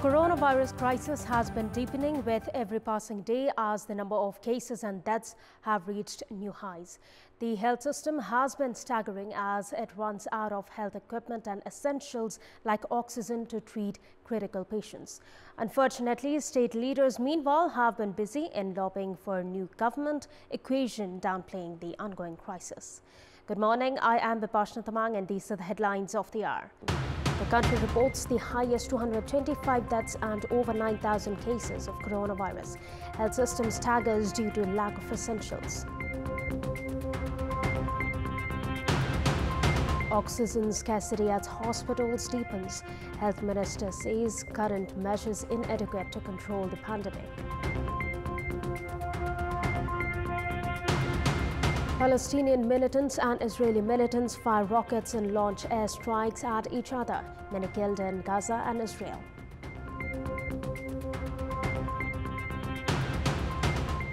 coronavirus crisis has been deepening with every passing day as the number of cases and deaths have reached new highs. The health system has been staggering as it runs out of health equipment and essentials like oxygen to treat critical patients. Unfortunately, state leaders meanwhile have been busy in lobbying for a new government equation downplaying the ongoing crisis. Good morning, I am Bipashna Tamang and these are the headlines of the hour. The country reports the highest 225 deaths and over 9,000 cases of coronavirus. Health system staggers due to lack of essentials. Oxygen scarcity at hospitals deepens. Health Minister says current measures inadequate to control the pandemic. Palestinian militants and Israeli militants fire rockets and launch airstrikes at each other. Many killed in Gaza and Israel.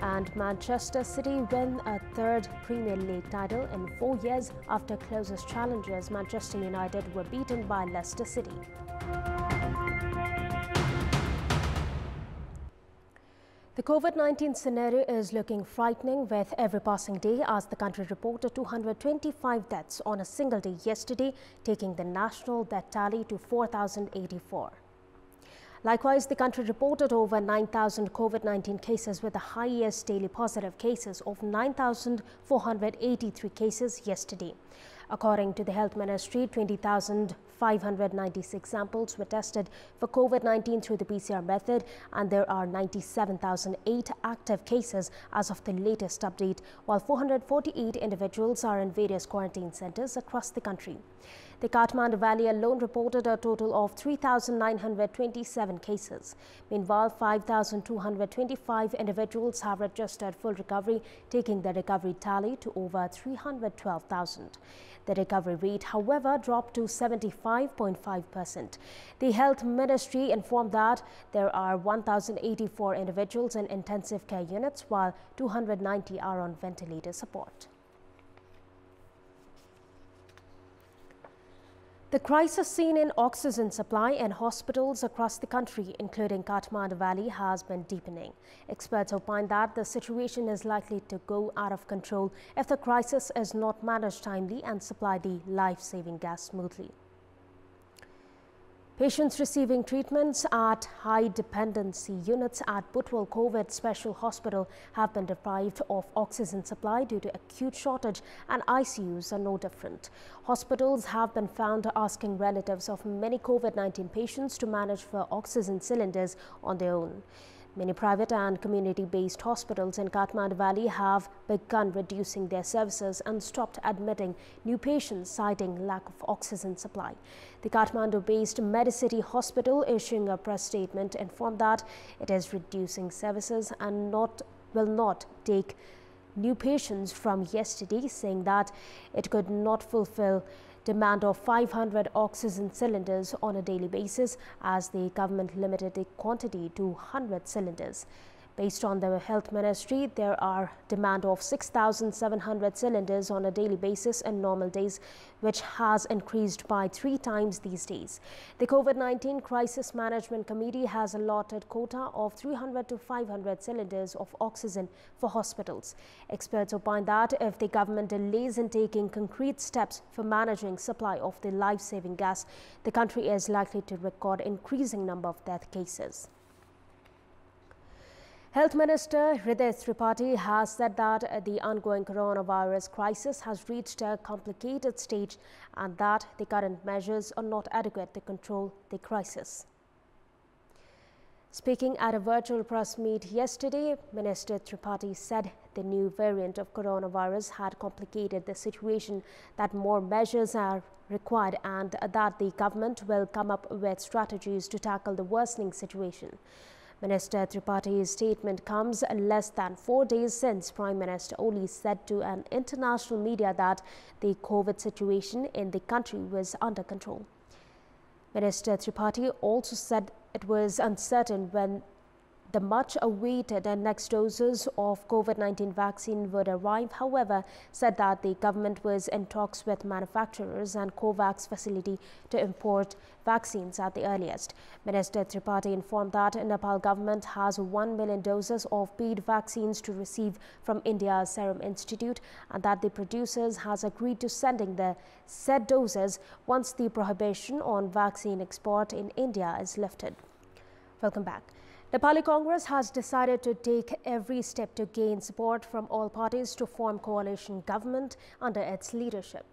And Manchester City win a third Premier League title in 4 years after closest challengers Manchester United were beaten by Leicester City. The COVID-19 scenario is looking frightening with every passing day as the country reported 225 deaths on a single day yesterday, taking the national death tally to 4,084. Likewise, the country reported over 9,000 COVID-19 cases with the highest daily positive cases of 9,483 cases yesterday. According to the Health Ministry, 20,596 samples were tested for COVID-19 through the PCR method, and there are 97,008 active cases as of the latest update, while 448 individuals are in various quarantine centers across the country. The Kathmandu Valley alone reported a total of 3,927 cases. Meanwhile, 5,225 individuals have registered full recovery, taking the recovery tally to over 312,000. The recovery rate, however, dropped to 75.5%. The Health Ministry informed that there are 1,084 individuals in intensive care units, while 290 are on ventilator support. The crisis seen in oxygen supply in hospitals across the country, including Kathmandu Valley, has been deepening. Experts opine that the situation is likely to go out of control if the crisis is not managed timely and supply the life-saving gas smoothly. Patients receiving treatments at high-dependency units at Butwal COVID Special Hospital have been deprived of oxygen supply due to acute shortage, and ICUs are no different. Hospitals have been found asking relatives of many COVID-19 patients to manage for oxygen cylinders on their own. Many private and community-based hospitals in Kathmandu Valley have begun reducing their services and stopped admitting new patients, citing lack of oxygen supply. The Kathmandu-based Medicity Hospital, issuing a press statement, informed that it is reducing services and will not take new patients from yesterday, saying that it could not fulfill demand of 500 oxygen cylinders on a daily basis as the government limited the quantity to 100 cylinders. Based on the Health Ministry, there are demand of 6,700 cylinders on a daily basis in normal days, which has increased by 3 times these days. The COVID-19 Crisis Management Committee has allotted quota of 300 to 500 cylinders of oxygen for hospitals. Experts opine that if the government delays in taking concrete steps for managing supply of the life-saving gas, the country is likely to record increasing number of death cases. Health Minister Hriday Tripathi has said that the ongoing coronavirus crisis has reached a complicated stage and that the current measures are not adequate to control the crisis. Speaking at a virtual press meet yesterday, Minister Tripathi said the new variant of coronavirus had complicated the situation, that more measures are required and that the government will come up with strategies to tackle the worsening situation. Minister Tripathi's statement comes less than 4 days since Prime Minister Oli said to an international media that the COVID situation in the country was under control. Minister Tripathi also said it was uncertain when the much-awaited next doses of COVID-19 vaccine would arrive, however, said that the government was in talks with manufacturers and COVAX facility to import vaccines at the earliest. Minister Tripathi informed that Nepal government has 1 million doses of paid vaccines to receive from India's Serum Institute and that the producers has agreed to sending the said doses once the prohibition on vaccine export in India is lifted. Welcome back. Nepali Congress has decided to take every step to gain support from all parties to form coalition government under its leadership.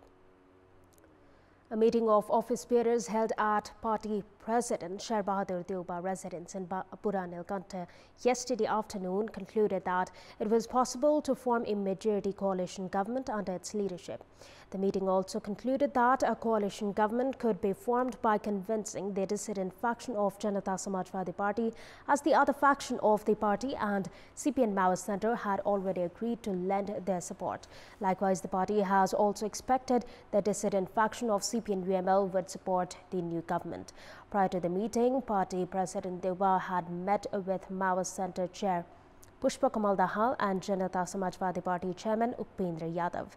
A meeting of office bearers held at party President Sher Bahadur Deuba residence in Puranilkanta yesterday afternoon concluded that it was possible to form a majority coalition government under its leadership. The meeting also concluded that a coalition government could be formed by convincing the dissident faction of Janata Samajwadi Party, as the other faction of the party and CPN Maoist Center had already agreed to lend their support. Likewise, the party has also expected the dissident faction of CPN UML would support the new government. Prior to the meeting, party President Deuba had met with Maoist Center Chair Pushpa Kamal Dahal and Janata Samajwadi Party Chairman Upendra Yadav.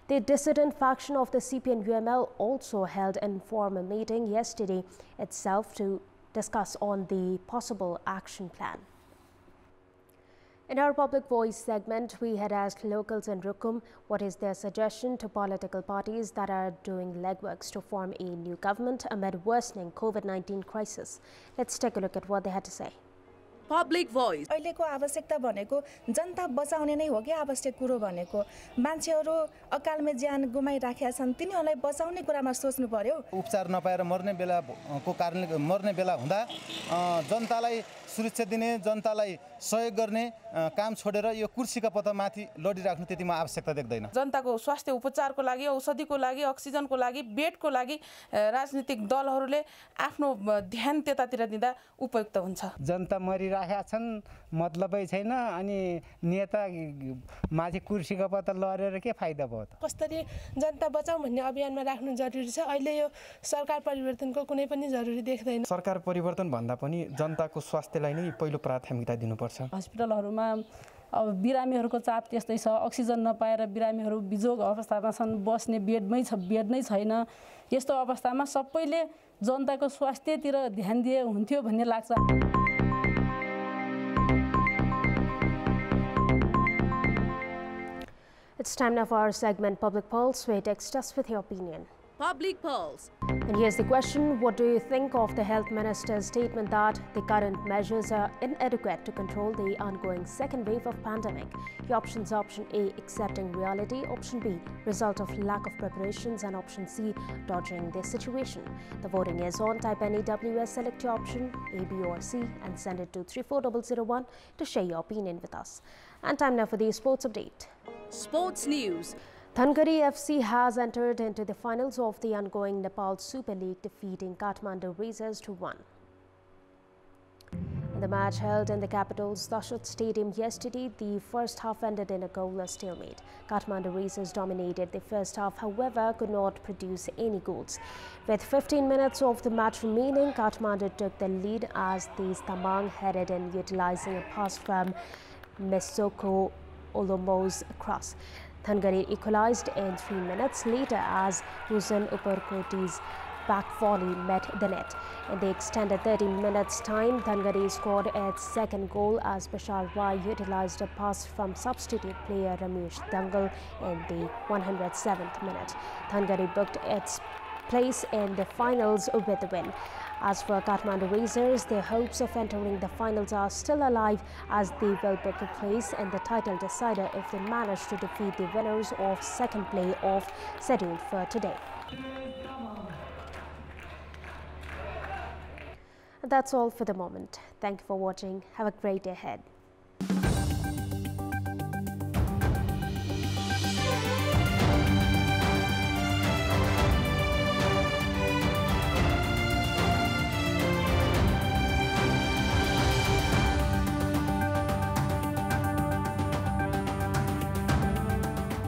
The dissident faction of the CPN UML also held an informal meeting yesterday itself to discuss on the possible action plan. In our Public Voice segment, we had asked locals in Rukum what is their suggestion to political parties that are doing legworks to form a new government amid worsening COVID-19 crisis. Let's take a look at what they had to say. Public Voice. अहिलेको आवश्यकता भनेको जनता बचाउने नै हो कि आवश्यक कुरो भनेको मान्छेहरू अकालमा ज्यान गुमाइराखेका छन् तिनीहरूलाई बचाउने कुरामा सोच्नु पर्यो उपचार नपाएर मर्ने बेलाको कारणले मर्ने बेला हुँदा जनतालाई सुरक्षा दिने जनतालाई सहयोग गर्ने काम छोडेर यो कुर्सीका पत्तामाथि लडिराख्नु त्यति म आवश्यकता देख्दैन जनताको स्वास्थ्य उपचारको लागि औषधिको लागि अक्सिजनको लागि बेडको लागि राजनीतिक दलहरूले आफ्नो ध्यान त्यतातिर दिँदा उपयुक्त हुन्छ जनता मरिराखेका छन् मतलबै छैन अनि नेता माथि कुर्सीको पत्ता लडेर के फाइदा भयो त कसरी जनता बचाऊ भन्ने अभियानमा राख्नु जरुरी छ अहिले यो सरकार परिवर्तनको कुनै पनि जरुरी देख्दैन सरकार परिवर्तन भन्दा पनि जनताको स्वास्थ्यलाई नै पहिलो प्राथमिकता दिनुपर्छ अस्पतालहरुमा अब बिरामीहरुको चाप त्यस्तै छ अक्सिजन नपाएर बिरामीहरु बिजोग अवस्थामा छन् बस्ने बेड नै छैन यस्तो अवस्थामा सबैले जनताको स्वास्थ्यतिर ध्यान दिए हुन्थ्यो भन्ने लाग्छ It's time now for our segment Public Pulse, where you text us with your opinion. Public Pulse. And here's the question: what do you think of the Health Minister's statement that the current measures are inadequate to control the ongoing second wave of pandemic? Your options: option A, accepting reality; option B, result of lack of preparations; and option C, dodging the situation. The voting is on. Type any WS, select your option A, B or C and send it to 34001 to share your opinion with us. And time now for the sports update. Sports news. Thangari FC has entered into the finals of the ongoing Nepal Super League, defeating Kathmandu Racers 2-1. In the match held in the capital's Dashut Stadium yesterday, the first half ended in a goalless stalemate. Kathmandu Racers dominated the first half, however, could not produce any goals. With 15 minutes of the match remaining, Kathmandu took the lead as the Stamang headed in, utilizing a pass from Mesoko Olomo's cross. Thangari equalized in 3 minutes later as Hussain Uparkoti's back volley met the net. In the extended 13 minutes time, Thangari scored its second goal as Bashar Rai utilized a pass from substitute player Ramesh Dangal in the 107th minute. Thangari booked its place in the finals with the win. As for Kathmandu Racers, their hopes of entering the finals are still alive as they will book a place in the title decider if they manage to defeat the winners of second play-off scheduled for today. That's all for the moment. Thank you for watching. Have a great day ahead.